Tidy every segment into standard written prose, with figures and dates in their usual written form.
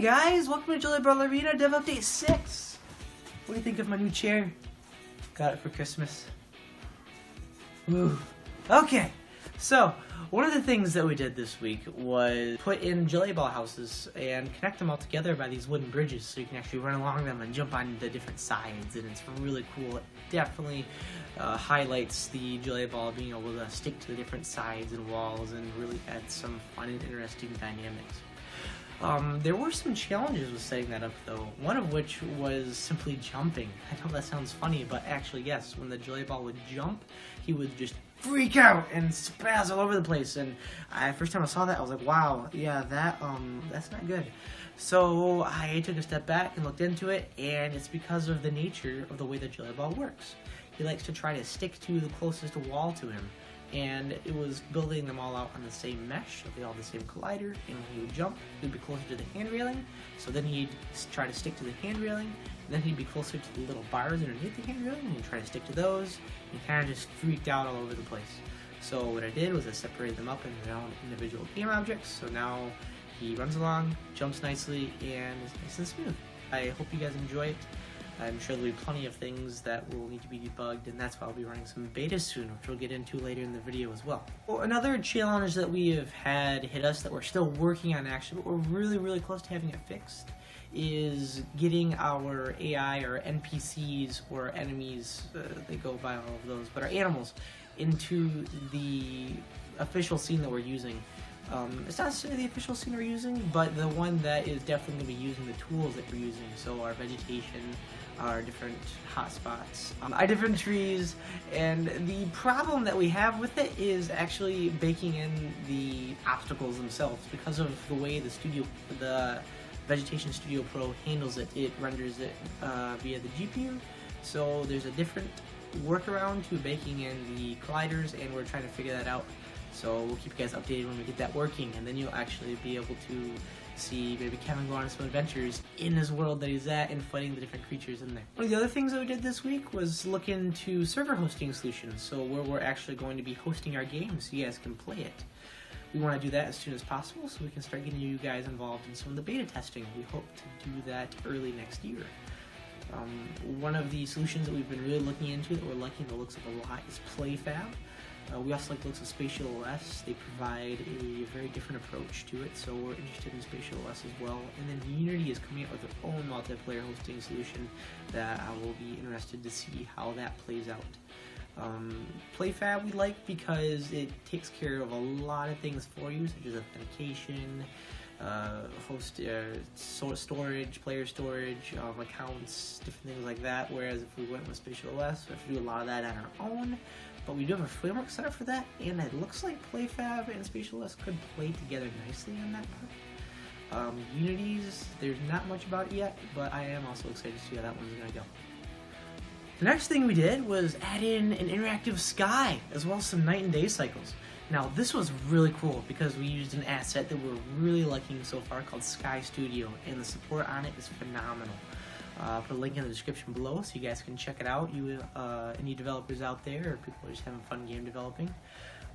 guys, welcome to Jelly Ballerina Dev Update 6. What do you think of my new chair? Got it for Christmas. Woo. Okay, so one of the things that we did this week was put in jelly ball houses and connect them all together by these wooden bridges so you can actually run along them and jump on the different sides, and it's really cool. It definitely highlights the jelly ball being able to stick to the different sides and walls and really adds some fun and interesting dynamics. There were some challenges with setting that up though, one of which was simply jumping. I know that sounds funny, but actually yes, when the jelly ball would jump, he would just freak out and spaz all over the place, and first time I saw that I was like, wow, yeah, that's not good. So I took a step back and looked into it, and it's because of the nature of the way the jelly ball works. He likes to try to stick to the closest wall to him, and it was building them all out on the same mesh, so they all have the same collider, and when he would jump, he would be closer to the hand railing, so then he'd try to stick to the hand railing, and then he'd be closer to the little bars underneath the hand railing, and he'd try to stick to those, and he kind of just freaked out all over the place. So what I did was I separated them up into their own individual game objects, so now he runs along, jumps nicely, and is nice and smooth. I hope you guys enjoy it. I'm sure there'll be plenty of things that will need to be debugged, and that's why I'll be running some betas soon, which we'll get into later in the video as well. Another challenge that we have had hit us that we're still working on actually, but we're really close to having it fixed, is getting our AI or NPCs or enemies, they go by all of those, but our animals, into the official scene that we're using. It's not necessarily the official scene we're using, but the one that is definitely going to be using the tools that we're using. So our vegetation, our different hotspots, our different trees, and the problem that we have with it is actually baking in the obstacles themselves because of the way the Vegetation Studio Pro handles it. It renders it via the GPU, so there's a different workaround to baking in the colliders, and we're trying to figure that out. So we'll keep you guys updated when we get that working, and then you'll actually be able to see maybe Kevin go on some adventures in his world that he's at and fighting the different creatures in there. One of the other things that we did this week was look into server hosting solutions, so where we're actually going to be hosting our game so you guys can play it. We want to do that as soon as possible so we can start getting you guys involved in some of the beta testing. We hope to do that early next year. One of the solutions that we've been really looking into that we're liking the looks of a lot is PlayFab. We also like the looks of Spatial OS. They provide a very different approach to it, so we're interested in Spatial OS as well. And then Unity is coming out with their own multiplayer hosting solution that I will be interested to see how that plays out. PlayFab we like because it takes care of a lot of things for you, such as authentication, storage, player storage, accounts, different things like that, whereas if we went with Spatial OS, we have to do a lot of that on our own. But we do have a framework set up for that, and it looks like PlayFab and Spatial OS could play together nicely on that part. Unity's, there's not much about it yet, but I am also excited to see how that one's going to go. The next thing we did was add in an interactive sky, as well as some night and day cycles. Now, this was really cool because we used an asset that we're really liking so far called Sky Studio, and the support on it is phenomenal. I'll put a link in the description below so you guys can check it out, any developers out there or people who are just having fun game developing.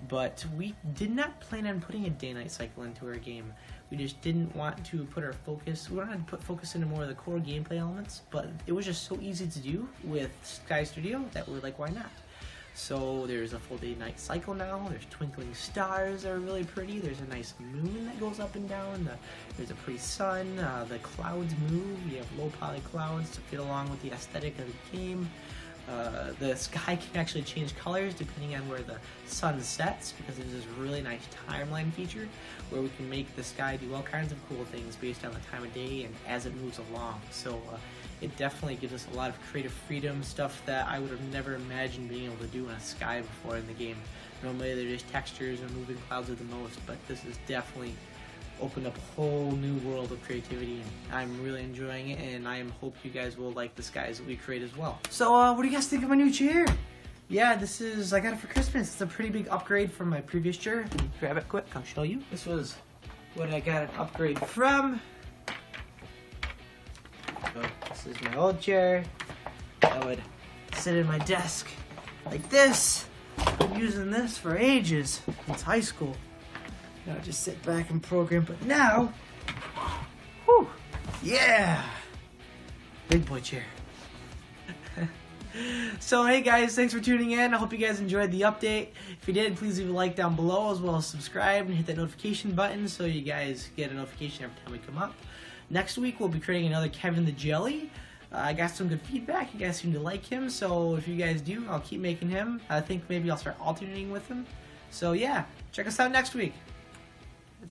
But we did not plan on putting a day-night cycle into our game. We just didn't want to put our focus, we wanted to put focus into more of the core gameplay elements, but it was just so easy to do with Sky Studio that we're like, why not? So there's a full day-night cycle now, there's twinkling stars that are really pretty, there's a nice moon that goes up and down, there's a pretty sun, the clouds move, you have low poly clouds to fit along with the aesthetic of the game. The sky can actually change colors depending on where the sun sets, because there's this really nice timeline feature where we can make the sky do all kinds of cool things based on the time of day and as it moves along. So it definitely gives us a lot of creative freedom, stuff that I would have never imagined being able to do in a sky before in the game. Normally they're just textures and moving clouds are the most, but this is definitely opened up a whole new world of creativity, and I'm really enjoying it, and I hope you guys will like the skies that we create as well. So what do you guys think of my new chair? Yeah, I got it for Christmas. It's a pretty big upgrade from my previous chair. Let me grab it quick, I'll show you. This was what I got an upgrade from. So this is my old chair. I would sit at my desk like this. I've been using this for ages, since high school. I just sit back and program, but now, whew, Yeah! Big boy chair. So hey guys, thanks for tuning in. I hope you guys enjoyed the update. If you did, please leave a like down below, as well as subscribe and hit that notification button so you guys get a notification every time we come up. Next week we'll be creating another Kevin the Jelly. I got some good feedback. You guys seem to like him, so if you guys do, I'll keep making him. I think maybe I'll start alternating with him. So yeah, check us out next week.